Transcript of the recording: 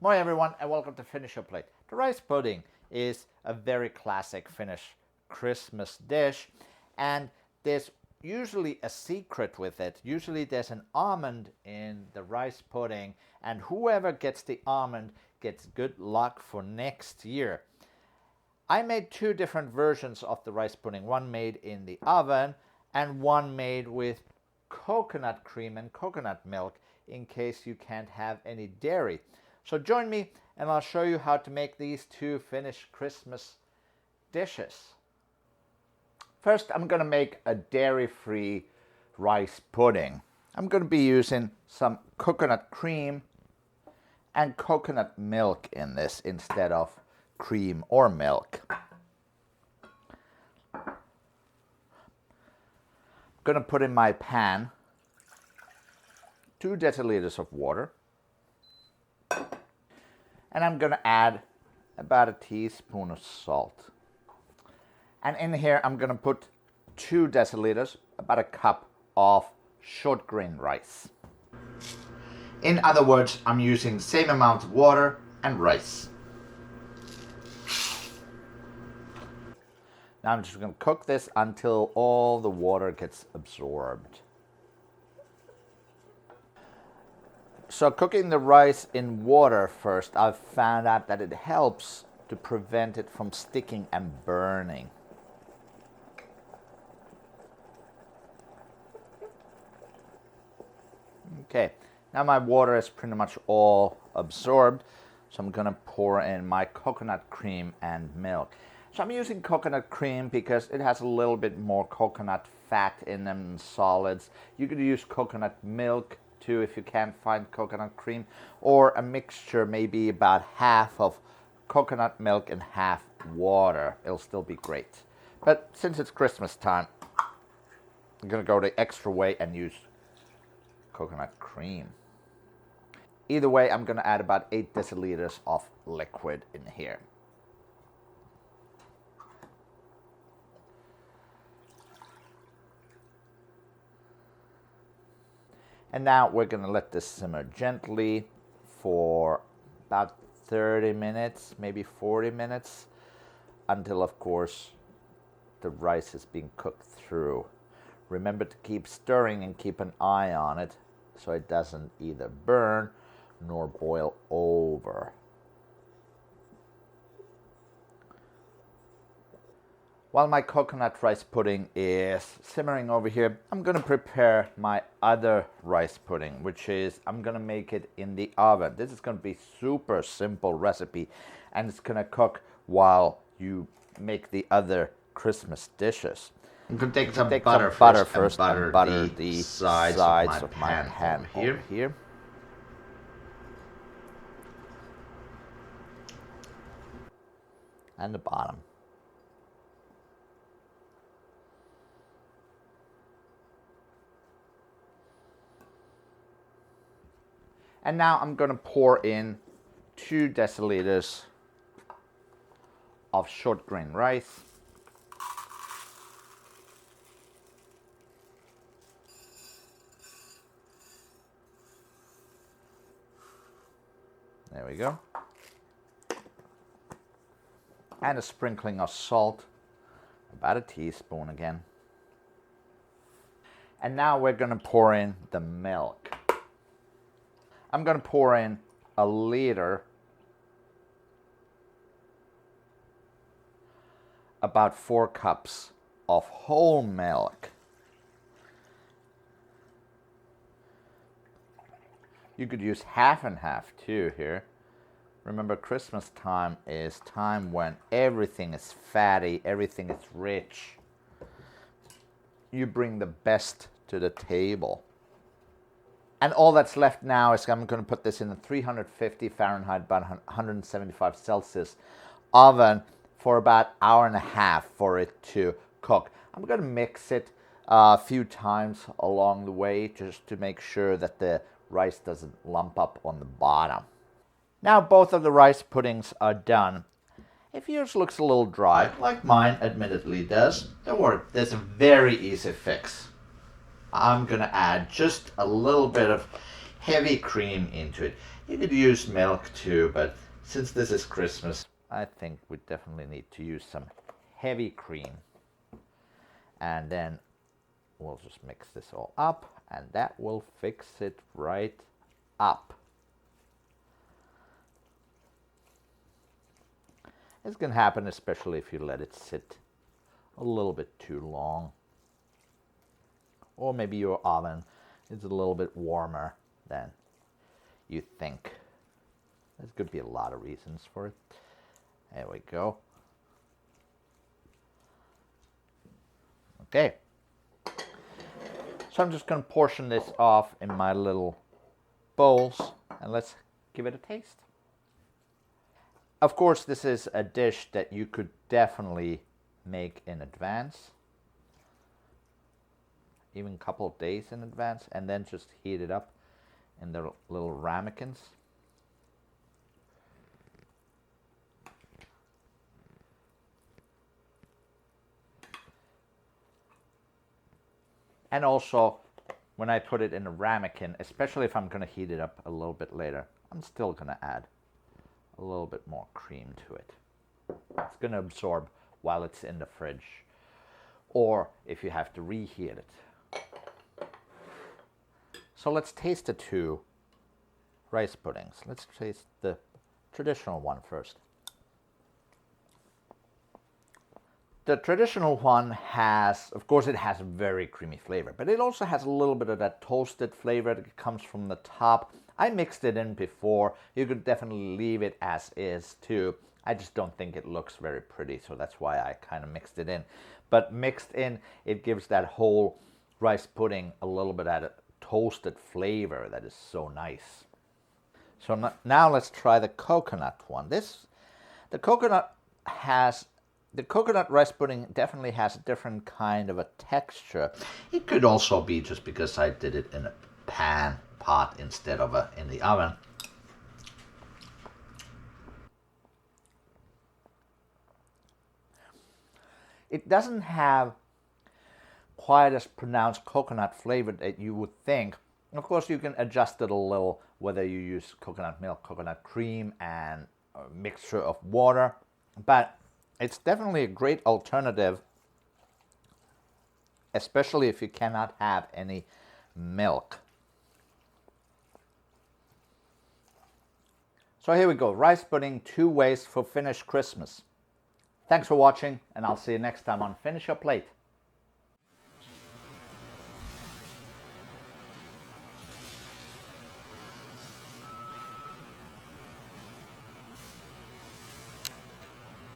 Moi everyone and welcome to Finnish Plate. The rice pudding is a very classic Finnish Christmas dish, and there's usually a secret with it. Usually there's an almond in the rice pudding, and whoever gets the almond gets good luck for next year. I made two different versions of the rice pudding, one made in the oven and one made with coconut cream and coconut milk in case you can't have any dairy. So join me and I'll show you how to make these two Finnish Christmas dishes. First, I'm going to make a dairy-free rice pudding. I'm going to be using some coconut cream and coconut milk in this instead of cream or milk. I'm going to put in my pan 2 deciliters of water. And I'm going to add about a teaspoon of salt. And in here I'm going to put 2 deciliters, about a cup of short grain rice. In other words, I'm using the same amount of water and rice. Now I'm just going to cook this until all the water gets absorbed. So cooking the rice in water first, I've found out that it helps to prevent it from sticking and burning. Okay, now my water is pretty much all absorbed, so I'm going to pour in my coconut cream and milk. So I'm using coconut cream because it has a little bit more coconut fat in them than solids. You could use coconut milk too if you can't find coconut cream, or a mixture, maybe about half of coconut milk and half water. It'll still be great. But since it's Christmas time, I'm going to go the extra way and use coconut cream. Either way, I'm going to add about 8 deciliters of liquid in here. And now we're going to let this simmer gently for about 30 minutes, maybe 40 minutes, until, of course, the rice is being cooked through. Remember to keep stirring and keep an eye on it so it doesn't either burn nor boil over. While my coconut rice pudding is simmering over here, I'm going to prepare my other rice pudding, which is I'm going to make it in the oven. This is going to be super simple recipe, and it's going to cook while you make the other Christmas dishes. I'm going to take some butter first and butter the sides of my pan over here. And the bottom. And now I'm going to pour in 2 deciliters of short grain rice. There we go. And a sprinkling of salt, about a teaspoon again. And now we're going to pour in the milk. I'm going to pour in a liter, about 4 cups of whole milk. You could use half and half too here. Remember, Christmas time is time when everything is fatty, everything is rich. You bring the best to the table. And all that's left now is I'm going to put this in a 350 Fahrenheit, about 175 Celsius oven for about an hour and a half for it to cook. I'm going to mix it a few times along the way just to make sure that the rice doesn't lump up on the bottom. Now both of the rice puddings are done. If yours looks a little dry, like mine admittedly does, don't worry, there's a very easy fix. I'm going to add just a little bit of heavy cream into it. You could use milk too, but since this is Christmas, I think we definitely need to use some heavy cream. And then we'll just mix this all up, and that will fix it right up. This can happen especially if you let it sit a little bit too long. Or maybe your oven is a little bit warmer than you think. There could be a lot of reasons for it. There we go. Okay. So I'm just going to portion this off in my little bowls, and let's give it a taste. Of course, this is a dish that you could definitely make in advance, even a couple of days in advance, and then just heat it up in the little ramekins. And also, when I put it in a ramekin, especially if I'm going to heat it up a little bit later, I'm still going to add a little bit more cream to it. It's going to absorb while it's in the fridge, or if you have to reheat it. So let's taste the two rice puddings. Let's taste the traditional one first. The traditional one has, of course, it has a very creamy flavor, but it also has a little bit of that toasted flavor that comes from the top. I mixed it in before. You could definitely leave it as is too. I just don't think it looks very pretty, so that's why I kind of mixed it in. But mixed in, it gives that whole rice pudding a little bit of that toasted flavor that is so nice. So now let's try the coconut one. The coconut rice pudding definitely has a different kind of a texture. It could also be just because I did it in a pot instead of in the oven. It doesn't have quite as pronounced coconut flavor that you would think. Of course, you can adjust it a little, whether you use coconut milk, coconut cream, and a mixture of water. But it's definitely a great alternative, especially if you cannot have any milk. So here we go, rice pudding 2 ways for Finnish Christmas. Thanks for watching, and I'll see you next time on Finish Your Plate.